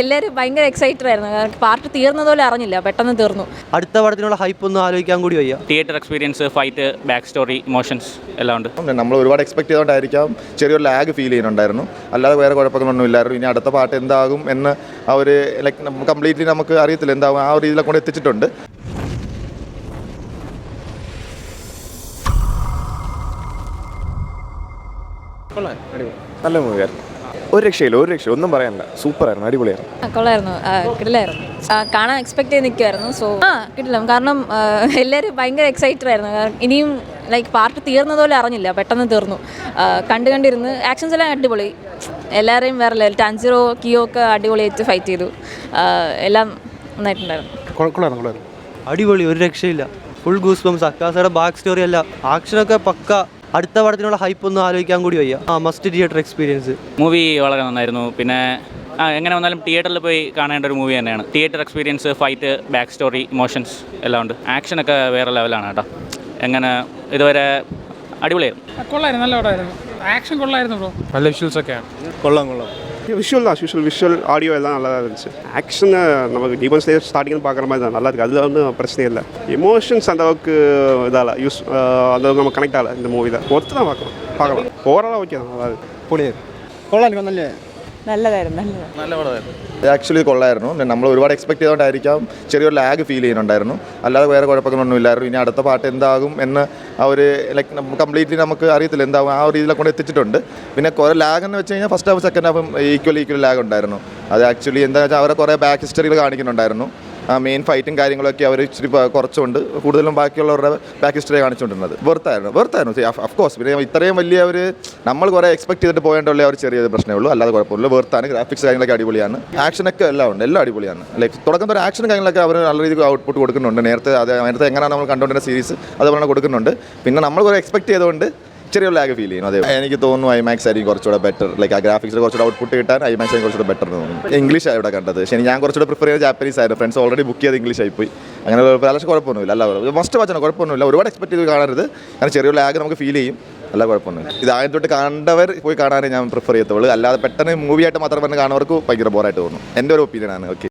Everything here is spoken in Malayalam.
എല്ലാവരും ഭയങ്കര എക്സൈറ്റഡ് ആയിരുന്നു. പാർട്ട് തീർന്നതുപോലെ അറിഞ്ഞില്ല, പെട്ടെന്ന് തീർന്നു. അടുത്ത പടത്തിനുള്ള ഹൈപ്പ് ഒന്നും ആലോചിക്കാൻ കൂടി വയ്യ. Theatre experience, fight, back story, emotions എല്ലാം ഉണ്ട്. നമ്മൾ ഒരുപാട് എക്സ്പെക്ട് ചെയ്തുകൊണ്ടായിരിക്കാം ചെറിയൊരു ലാഗ് ഫീൽ ചെയ്യുന്നുണ്ടായിരുന്നു. അല്ലാതെ വേറെ കുഴപ്പങ്ങളൊന്നും ഇല്ലായിരുന്നു. ഇനി അടുത്ത പാട്ട് എന്താകും എന്ന് അവർ ലൈക്ക് കംപ്ലീറ്റ്ലി നമുക്ക് അറിയത്തില്ല എന്താകും, ആ ഒരു രീതിയിലൊക്കെ കൊണ്ട് എത്തിച്ചിട്ടുണ്ട്. നല്ല മൂവിയായിരുന്നു. ഒരു രക്ഷയില്ല ഒന്നും പറയാനില്ല. സൂപ്പറായിരുന്നു, അടിപൊളിയായിരുന്നു. കൊള്ളായിരുന്നു, കിടിലായിരുന്നു. കാണാൻ എക്സ്പെക്ട് ചെയ്ത് നിൽക്കുമായിരുന്നു. സോ കിടിലം. കാരണം എല്ലാവരും ഭയങ്കര എക്സൈറ്റഡ് ആയിരുന്നു. ഇനിയും ലൈക്ക് പാർട്ട് തീർന്നതുപോലെ അറിഞ്ഞില്ല, പെട്ടെന്ന് തീർന്നു. കണ്ടിരുന്ന് ആക്ഷൻസ് എല്ലാം അടിപൊളി. എല്ലാവരെയും വേറെ ലെവൽ. ടാൻസിറോ കിയോ ഒക്കെ അടിപൊളിയായിട്ട് ഫൈറ്റ് ചെയ്തു. എല്ലാം നന്നായിട്ടുണ്ടായിരുന്നു. അടിപൊളി, ഒരു രക്ഷയില്ല. Full goosebumps. അക്കാസയുടെ ബാക്ക് സ്റ്റോറി അല്ല, ആക്ഷനൊക്കെ പക്ക. അടുത്ത പടത്തിനുള്ള ഹൈപ്പ് ഒന്നും ആലോചിക്കാൻ കൂടി വയ്യ. Must theatre experience. മൂവി വളരെ നന്നായിരുന്നു. പിന്നെ എങ്ങനെ വന്നാലും തിയേറ്ററിൽ പോയി കാണേണ്ട ഒരു മൂവി തന്നെയാണ്. Theatre experience, fight, back story, emotions എല്ലാം ഉണ്ട്. ആക്ഷനൊക്കെ വേറെ ലെവലാണ് കേട്ടോ. എങ്ങനെ ഇതുവരെ അടിപൊളിയായിരുന്നു. കൊള്ളായിരുന്നു, നല്ല പടമായിരുന്നു. ആക്ഷൻ കൊള്ളായിരുന്നു ബ്രോ. നല്ല വിഷ്വൽസ് ഒക്കെയാണ്. கொள்ளலாம் விஷுவல் ஆடியோ எல்லாம் நல்லா தான் இருந்துச்சு. ஆக்ஷன் நமக்கு டீமன் ஸ்லேயர் ஸ்டார்டிங்கில் பார்க்குற மாதிரி தான் நல்லா இருக்குது. அதில் ஒன்றும் பிரச்சனை இல்லை. எமோஷன்ஸ் அந்த அளவுக்கு இதால் அந்த அளவுக்கு நம்ம கனெக்ட் ஆகலை இந்த மூவியில். ஒருத்தர் தான் பார்க்கலாம். ஓவராலாக ஓகே தான், நல்லா இருக்குது. കൊള്ളായിരുന്നു, നല്ലതായിരുന്നു. നല്ല പടമായിരുന്നു. ആക്ച്വലി കൊള്ളായിരുന്നു. നമ്മൾ ഒരുപാട് എക്സ്പെക്ട് ചെയ്തുകൊണ്ടായിരിക്കാം ചെറിയൊരു ലാഗ് ഫീൽ ചെയ്യുന്നുണ്ടായിരുന്നു. അല്ലാതെ വേറെ കുഴപ്പങ്ങളൊന്നും ഇല്ലായിരുന്നു. ഇനി അടുത്ത പാട്ട് എന്താകും എന്ന് അവർ ലൈക്ക് കംപ്ലീറ്റ്ലി നമുക്ക് അറിയത്തില്ല എന്താകും, ആ ഒരു രീതിയിലൊക്കെ കൊണ്ട് എത്തിച്ചിട്ടുണ്ട്. പിന്നെ കുറേ ലാഗ് എന്ന് വെച്ച് കഴിഞ്ഞാൽ ഫസ്റ്റ് ഹാഫ് സെക്കൻഡ് ഹാഫും ഈക്വൽ ലാഗ് ഉണ്ടായിരുന്നു. അത് ആക്ച്വലി എന്താ വെച്ചാൽ അവരെ കുറേ ബാക്ക് ഹിസ്റ്ററികൾ കാണിക്കുന്നുണ്ടായിരുന്നു. മെയിൻ ഫൈറ്റും കാര്യങ്ങളൊക്കെ അവർ ഇച്ചിരി കുറച്ചുകൊണ്ട് കൂടുതലും ബാക്കിയുള്ളവരുടെ ബാക്ക് ഹിസ്റ്ററി കാണിച്ചുകൊണ്ടിരുന്നത്. വെറുത്തായിരുന്നു അഫ്കോഴ്സ്. പിന്നെ ഇത്രയും വലിയ അവർ നമ്മൾ കുറേ എക്സ്പെക്ട് ചെയ്തിട്ട് പോകേണ്ടുള്ള ഒരു ചെറിയ പ്രശ്നമേ ഉള്ളൂ. അല്ലാതെ കുഴപ്പമില്ല. വെറുത്താണ്. ഗ്രാഫിക്സ് കാര്യങ്ങളൊക്കെ അടിപൊളിയാണ്. ആക്ഷനൊക്കെ എല്ലാം ഉണ്ട്, എല്ലാം അടിപൊളിയാണ്. ലൈക്ക് തുടക്കത്തിൽ ഒരു ആക്ഷൻ കാര്യങ്ങളൊക്കെ അവർ നല്ല രീതിക്ക് ഔട്ട്പുട്ട് കൊടുക്കുന്നുണ്ട്. നേരത്തെ എങ്ങനെയാണ് നമ്മൾ കണ്ടുകൊണ്ടിരുന്ന സീരീസ് അതുപോലെ കൊടുക്കുന്നുണ്ട്. പിന്നെ നമ്മൾ കുറേ എക്സ്പെക്ട് ചെയ്തുകൊണ്ട് ചെറിയ ലാഗ് ഫീൽ ചെയ്യുന്നു. അതെ, എനിക്ക് തോന്നുന്നു ഐമാക്സ് ആയിരിക്കും കുറച്ചുകൂടെ ബെറ്റർ. ലൈക്ക് ആ ഗ്രാഫിക്സിൽ കുറച്ചുകൂടെ ഔട്ട്പുട്ട് കിട്ടാൻ ഐമാക്സ് ആയിരിക്കും കുറച്ചുകൂടെ ബെറ്റർ എന്ന് തോന്നുന്നു. ഇംഗ്ലീഷ് ഇവിടെ കണ്ടത്. പക്ഷേ ഞാൻ കുറച്ചുകൂടെ പ്രിഫർ ചെയ്ത് ജാപ്പനീസ് ആയിരുന്നു. ഫ്രണ്ട്സ് ഓൾറെഡി ബുക്ക് ചെയ്ത് ഇംഗ്ലീഷ് ആയിപ്പോയി. അങ്ങനെ പല കുഴപ്പമൊന്നുമില്ല. അല്ല മസ്റ്റ് വാച്ചാണ്, കുഴപ്പമൊന്നുമില്ല. ഒരുപാട് എക്സ്പെക്ട് ചെയ്ത് കാണരുത്. കാരണം ചെറിയൊരു ലാഗ് നമുക്ക് ഫീൽ ചെയ്യും. അല്ല കുഴപ്പമൊന്നുമില്ല. ഇത് ആദ്യം തൊട്ട് കണ്ടവർ പോയി കാണാനേ ഞാൻ പ്രിഫർ ചെയ്യത്തുള്ളൂ. അല്ലാതെ പെട്ടെന്ന് മൂവിയായിട്ട് മാത്രം പറഞ്ഞ് കാണുന്നവർക്ക് ഭയങ്കര ബോറായിട്ട് തോന്നും. എൻ്റെ ഒരു ഒപ്പീനിയനാണ്. ഓക്കെ.